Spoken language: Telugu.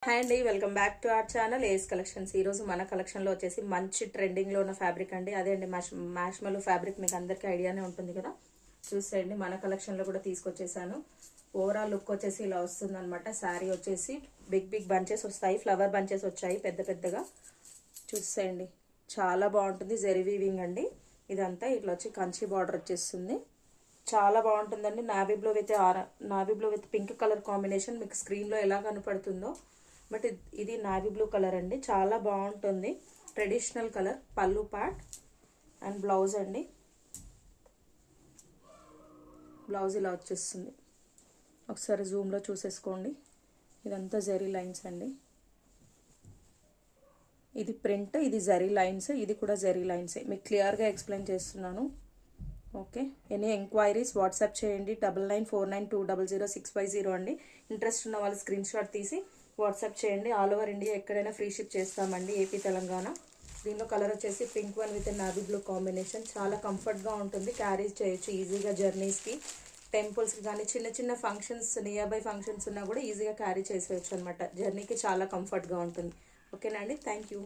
హాయ్ అండి, welcome back to our channel AS collections. ఈరోజు మన కలెక్షన్లో వచ్చేసి మంచి ట్రెండింగ్లో ఉన్న ఫ్యాబ్రిక్ అండి. అదే అండి మ్యాష్మెలో ఫ్యాబ్రిక్ మీకు అందరికీ ఐడియానే ఉంటుంది కదా. చూసేయండి, మన కలెక్షన్లో కూడా తీసుకొచ్చేసాను. ఓవరాల్ లుక్ వచ్చేసి ఇలా వస్తుంది అనమాట. శారీ వచ్చేసి బిగ్ బిగ్ బంచెస్ వస్తాయి, ఫ్లవర్ బంచెస్ వచ్చాయి పెద్ద పెద్దగా. చూసేయండి, చాలా బాగుంటుంది. జెరీ వీవింగ్ అండి ఇదంతా. ఇట్లా వచ్చి కంచి బార్డర్ వచ్చేస్తుంది. చాలా బాగుంటుందండి. Navy blue with pink colour combination మీకు స్క్రీన్లో ఎలా కనపడుతుందో, బట్ ఇది నావీ బ్లూ కలర్ అండి. చాలా బాగుంటుంది. Traditional colour. పళ్ళు పార్ట్ అండ్ బ్లౌజ్ అండి. బ్లౌజ్ ఇలా వచ్చేస్తుంది. ఒకసారి జూమ్లో చూసేసుకోండి. ఇదంతా జరీ లైన్స్ అండి. ఇది ప్రింట్, ఇది జరీ లైన్స్, ఇది కూడా జరీ లైన్సే. మీకు క్లియర్గా ఎక్స్ప్లెయిన్ చేస్తున్నాను. ఓకే, ఎనీ ఎంక్వైరీస్ వాట్సాప్ చేయండి. 9949200650 అండి. ఇంట్రెస్ట్ ఉన్న వాళ్ళు స్క్రీన్ షాట్ తీసి వాట్సాప్ చేయండి. ఆల్ ఓవర్ ఇండియా ఎక్కడైనా ఫ్రీ షిప్ చేస్తామండి, ఏపీ తెలంగాణ. దీనిలో కలర్ వచ్చేసి pink one with navy blue combination. చాలా కంఫర్ట్గా ఉంటుంది, క్యారీ చేయొచ్చు ఈజీగా. జర్నీస్కి, టెంపుల్స్కి కానీ చిన్న చిన్న ఫంక్షన్స్, నియర్ బై ఫంక్షన్స్ ఉన్నా కూడా ఈజీగా క్యారీ చేసేయచ్చు అనమాట. జర్నీకి చాలా కంఫర్ట్గా ఉంటుంది. ఓకేనా అండి, థ్యాంక్ యూ.